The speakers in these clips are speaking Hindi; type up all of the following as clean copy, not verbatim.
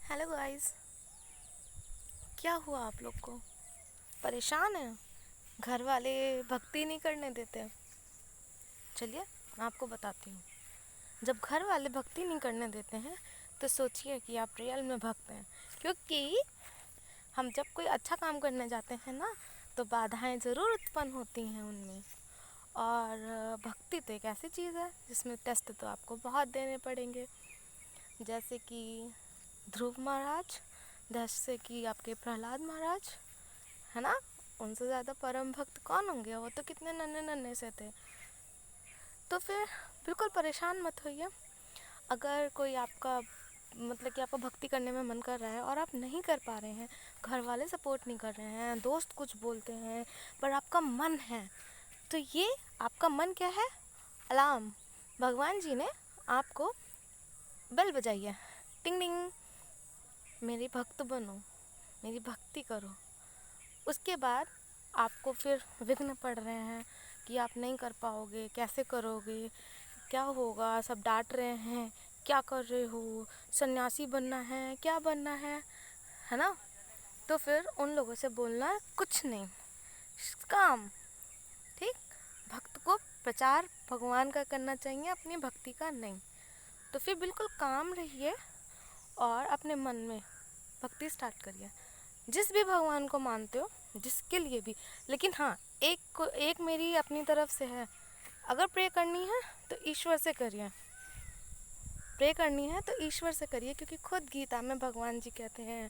Hello guys. क्या हुआ आप लोग को? परेशान हैं? घर वाले भक्ति नहीं करने देते? चलिए मैं आपको बताती हूँ। जब घर वाले भक्ति नहीं करने देते हैं तो सोचिए कि आप रियल में भक्त हैं। क्योंकि हम जब कोई अच्छा काम करने जाते हैं ना, तो बाधाएं ज़रूर उत्पन्न होती हैं उनमें। और भक्ति तो एक ऐसी चीज़ है जिसमें टेस्ट तो आपको बहुत देने पड़ेंगे। जैसे कि ध्रुव महाराज, जैसे कि आपके प्रहलाद महाराज, है ना। उनसे ज़्यादा परम भक्त कौन होंगे? वो तो कितने नन्हे नन्हे से थे। तो फिर बिल्कुल परेशान मत होइए। अगर कोई आपका मतलब कि आपको भक्ति करने में मन कर रहा है और आप नहीं कर पा रहे हैं, घर वाले सपोर्ट नहीं कर रहे हैं, दोस्त कुछ बोलते हैं, पर आपका मन है, तो ये आपका मन क्या है? अलार्म। भगवान जी ने आपको बेल बजाई है, टिंग टिंग, मेरी भक्त बनो, मेरी भक्ति करो। उसके बाद आपको फिर विघ्न पड़ रहे हैं कि आप नहीं कर पाओगे, कैसे करोगे, क्या होगा, सब डांट रहे हैं, क्या कर रहे हो, सन्यासी बनना है, क्या बनना है ना। तो फिर उन लोगों से बोलना कुछ नहीं, काम। ठीक। भक्त को प्रचार भगवान का करना चाहिए, अपनी भक्ति का नहीं। तो फिर बिल्कुल काम रहिए और अपने मन में भक्ति स्टार्ट करिए। जिस भी भगवान को मानते हो, जिसके लिए भी। लेकिन हाँ, एक मेरी अपनी तरफ से है, अगर प्रे करनी है तो ईश्वर से करिए। प्रे करनी है तो ईश्वर से करिए, क्योंकि खुद गीता में भगवान जी कहते हैं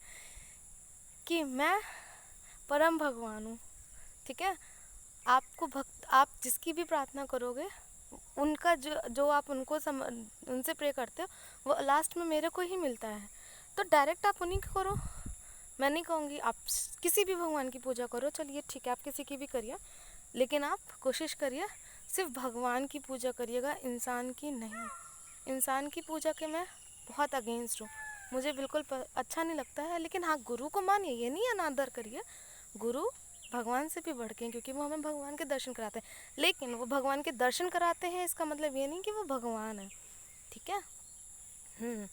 कि मैं परम भगवान हूँ। ठीक है। आप जिसकी भी प्रार्थना करोगे, उनका जो आप उनसे प्रे करते हो, वो लास्ट में मेरे को ही मिलता है। तो डायरेक्ट आप उन्हीं को करो। मैं नहीं कहूँगी आप किसी भी भगवान की पूजा करो, चलिए ठीक है, आप किसी की भी करिए, लेकिन आप कोशिश करिए सिर्फ भगवान की पूजा करिएगा, इंसान की नहीं। इंसान की पूजा के मैं बहुत अगेंस्ट हूँ, मुझे बिल्कुल अच्छा नहीं लगता है। लेकिन हाँ, गुरु को मानिए, ये नहीं अनादर करिए। गुरु भगवान से भी बढ़ के हैं, क्योंकि वो हमें भगवान के दर्शन कराते हैं। लेकिन वो भगवान के दर्शन कराते हैं, इसका मतलब ये नहीं कि वो भगवान है। ठीक है।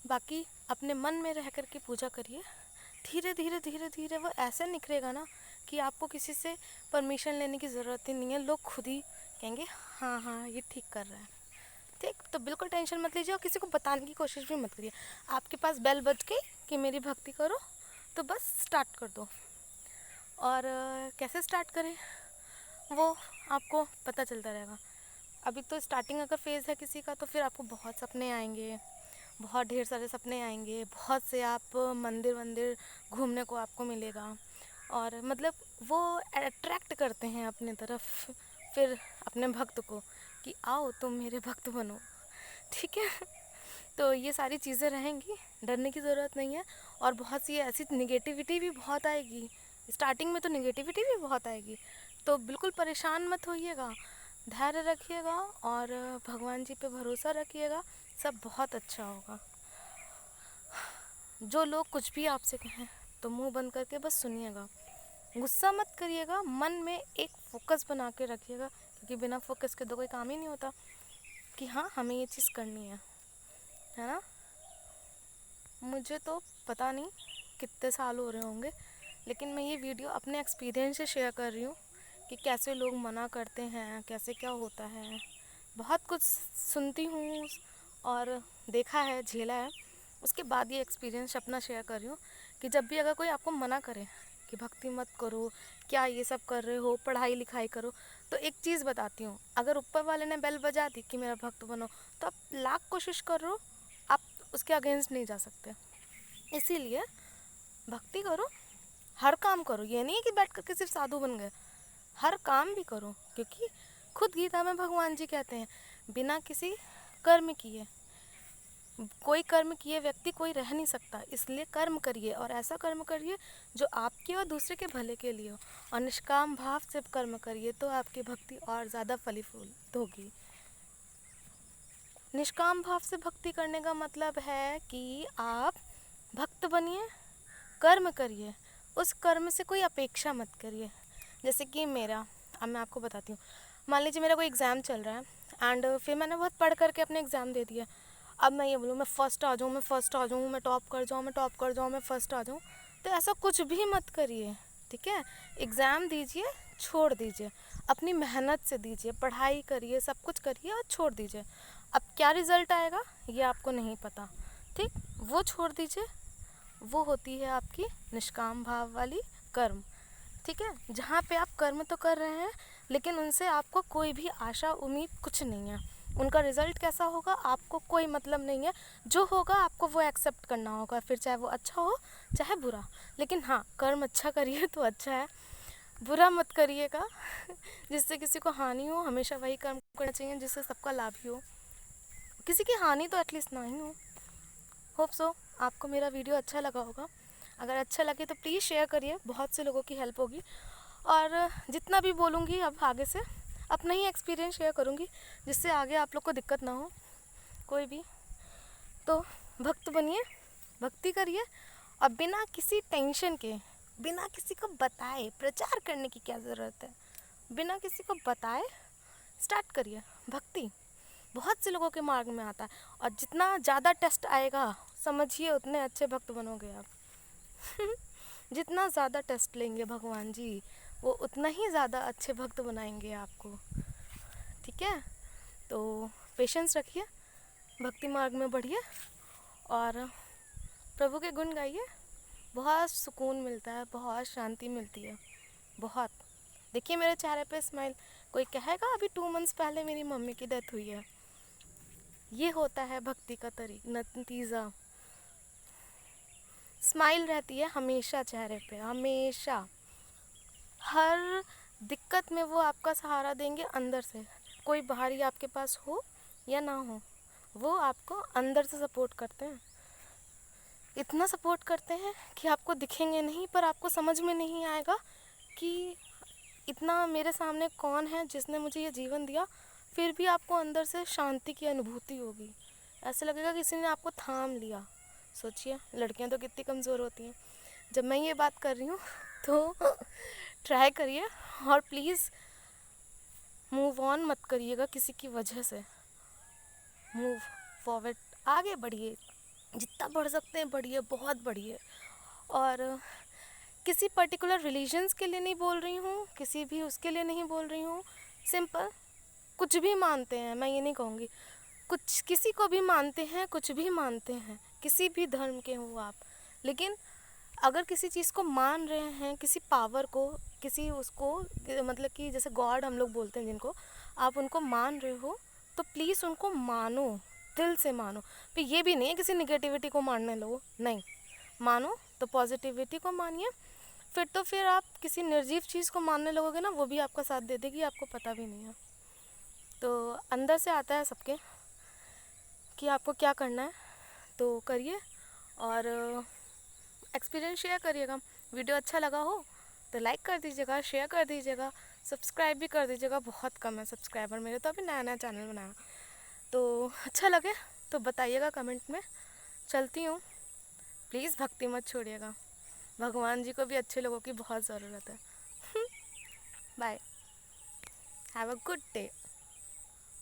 बाकी अपने मन में रह कर के पूजा करिए। धीरे धीरे धीरे धीरे वो ऐसे निखरेगा ना कि आपको किसी से परमिशन लेने की ज़रूरत ही नहीं है। लोग खुद ही कहेंगे हाँ हाँ ये ठीक कर रहा है। ठीक। तो बिल्कुल टेंशन मत लीजिए और किसी को बताने की कोशिश भी मत करिए। आपके पास बेल बज गई कि मेरी भक्ति करो, तो बस स्टार्ट कर दो। और कैसे स्टार्ट करें वो आपको पता चलता रहेगा। अभी तो स्टार्टिंग अगर फेज़ है किसी का, तो फिर आपको बहुत सपने आएंगे, बहुत ढेर सारे सपने आएंगे, बहुत से आप मंदिर वंदिर घूमने को आपको मिलेगा। और मतलब वो अट्रैक्ट करते हैं अपने तरफ फिर अपने भक्त को कि आओ तुम मेरे भक्त बनो। ठीक है। तो ये सारी चीज़ें रहेंगी, डरने की ज़रूरत नहीं है। और बहुत सी ऐसी निगेटिविटी भी बहुत आएगी, स्टार्टिंग में तो निगेटिविटी भी बहुत आएगी। तो बिल्कुल परेशान मत होइएगा, धैर्य रखिएगा और भगवान जी पे भरोसा रखिएगा, सब बहुत अच्छा होगा। जो लोग कुछ भी आपसे कहें तो मुंह बंद करके बस सुनिएगा, गुस्सा मत करिएगा, मन में एक फोकस बना के रखिएगा, क्योंकि बिना फोकस के तो कोई काम ही नहीं होता कि हाँ हमें ये चीज़ करनी है ना। मुझे तो पता नहीं कितने साल हो रहे होंगे, लेकिन मैं ये वीडियो अपने एक्सपीरियंस से शेयर कर रही हूँ कि कैसे लोग मना करते हैं, कैसे क्या होता है। बहुत कुछ सुनती हूँ और देखा है, झेला है, उसके बाद ये एक्सपीरियंस अपना शेयर कर रही हूँ कि जब भी अगर कोई आपको मना करे कि भक्ति मत करो, क्या ये सब कर रहे हो, पढ़ाई लिखाई करो, तो एक चीज़ बताती हूँ, अगर ऊपर वाले ने बेल बजा दी कि मेरा भक्त बनो, तो आप लाख कोशिश करो, आप उसके अगेंस्ट नहीं जा सकते। इसीलिए भक्ति करो, हर काम करो। ये नहीं है कि बैठ करके सिर्फ साधु बन गए, हर काम भी करो, क्योंकि खुद गीता में भगवान जी कहते हैं बिना किसी कर्म किए, कोई कर्म किए व्यक्ति कोई रह नहीं सकता। इसलिए कर्म करिए और ऐसा कर्म करिए जो आपके और दूसरे के भले के लिए हो, और निष्काम भाव से कर्म करिए, तो आपकी भक्ति और ज़्यादा फलीफूल होगी। निष्काम भाव से भक्ति करने का मतलब है कि आप भक्त बनिए, कर्म करिए, उस कर्म से कोई अपेक्षा मत करिए। जैसे कि अब मैं आपको बताती हूँ, मान लीजिए मेरा कोई एग्ज़ाम चल रहा है एंड फिर मैंने बहुत पढ़ करके अपने एग्ज़ाम दे दिया। अब मैं ये बोलूँ मैं फ़र्स्ट आ जाऊँ, मैं फ़र्स्ट आ जाऊँ, मैं टॉप कर जाऊँ, मैं टॉप कर जाऊँ, मैं फ़र्स्ट आ जाऊँ, तो ऐसा कुछ भी मत करिए। ठीक है, एग्ज़ाम दीजिए, छोड़ दीजिए, अपनी मेहनत से दीजिए, पढ़ाई करिए, सब कुछ करिए और छोड़ दीजिए। अब क्या रिज़ल्ट आएगा ये आपको नहीं पता, ठीक, वो छोड़ दीजिए। वो होती है आपकी निष्काम भाव वाली कर्म। ठीक है, जहाँ पे आप कर्म तो कर रहे हैं लेकिन उनसे आपको कोई भी आशा उम्मीद कुछ नहीं है। उनका रिज़ल्ट कैसा होगा आपको कोई मतलब नहीं है, जो होगा आपको वो एक्सेप्ट करना होगा, फिर चाहे वो अच्छा हो चाहे बुरा। लेकिन हाँ, कर्म अच्छा करिए तो अच्छा है, बुरा मत करिएगा जिससे किसी को हानि हो। हमेशा वही कर्म करना चाहिए जिससे सबका लाभ ही हो, किसी की हानि तो एटलीस्ट ना ही हो। होप सो आपको मेरा वीडियो अच्छा लगा होगा। अगर अच्छा लगे तो प्लीज़ शेयर करिए, बहुत से लोगों की हेल्प होगी। और जितना भी बोलूँगी अब आगे से अपना ही एक्सपीरियंस शेयर करूँगी, जिससे आगे आप लोग को दिक्कत ना हो कोई भी। तो भक्त बनिए, भक्ति करिए, और बिना किसी टेंशन के, बिना किसी को बताए, प्रचार करने की क्या ज़रूरत है, बिना किसी को बताए स्टार्ट करिए भक्ति। बहुत से लोगों के मार्ग में आता है, और जितना ज़्यादा टेस्ट आएगा समझिए उतने अच्छे भक्त बनोगे आप जितना ज़्यादा टेस्ट लेंगे भगवान जी, वो उतना ही ज़्यादा अच्छे भक्त बनाएंगे आपको। ठीक है, तो पेशेंस रखिए, भक्ति मार्ग में बढ़िए और प्रभु के गुण गाइए। बहुत सुकून मिलता है, बहुत शांति मिलती है, बहुत। देखिए मेरे चेहरे पे स्माइल, कोई कहेगा अभी 2 मंथ्स पहले मेरी मम्मी की डेथ हुई है। ये होता है भक्ति का नतीजा। स्माइल रहती है हमेशा चेहरे पे, हमेशा। हर दिक्कत में वो आपका सहारा देंगे अंदर से, कोई बाहरी आपके पास हो या ना हो, वो आपको अंदर से सपोर्ट करते हैं। इतना सपोर्ट करते हैं कि आपको दिखेंगे नहीं, पर आपको समझ में नहीं आएगा कि इतना मेरे सामने कौन है जिसने मुझे ये जीवन दिया। फिर भी आपको अंदर से शांति की अनुभूति होगी, ऐसे लगेगा किसी ने आपको थाम लिया। सोचिए लड़कियां तो कितनी कमज़ोर होती हैं। जब मैं ये बात कर रही हूँ तो ट्राई करिए, और प्लीज़ मूव ऑन मत करिएगा किसी की वजह से। मूव फॉरवर्ड, आगे बढ़िए, जितना बढ़ सकते हैं बढ़िए, बहुत बढ़िए। और किसी पर्टिकुलर रिलीजन्स के लिए नहीं बोल रही हूँ, किसी भी उसके लिए नहीं बोल रही हूँ। सिंपल, कुछ भी मानते हैं, मैं ये नहीं कहूँगी, कुछ किसी को भी मानते हैं, कुछ भी मानते हैं, किसी भी धर्म के हो आप, लेकिन अगर किसी चीज़ को मान रहे हैं, किसी पावर को, किसी उसको, मतलब कि जैसे गॉड हम लोग बोलते हैं जिनको, आप उनको मान रहे हो तो प्लीज़ उनको मानो, दिल से मानो। फिर ये भी नहीं है किसी निगेटिविटी को मानने लो, नहीं, मानो तो पॉजिटिविटी को मानिए। फिर आप किसी निर्जीव चीज़ को मानने लगोगे ना, वो भी आपका साथ दे देगी, आपको पता भी नहीं है। तो अंदर से आता है सबके कि आपको क्या करना है, तो करिए और एक्सपीरियंस शेयर करिएगा। वीडियो अच्छा लगा हो तो लाइक कर दीजिएगा, शेयर कर दीजिएगा, सब्सक्राइब भी कर दीजिएगा। बहुत कम है सब्सक्राइबर मेरे, तो अभी नया नया चैनल बनाया, तो अच्छा लगे तो बताइएगा कमेंट में। चलती हूँ, प्लीज़ भक्ति मत छोड़िएगा, भगवान जी को भी अच्छे लोगों की बहुत ज़रूरत है। Bye, have a good day.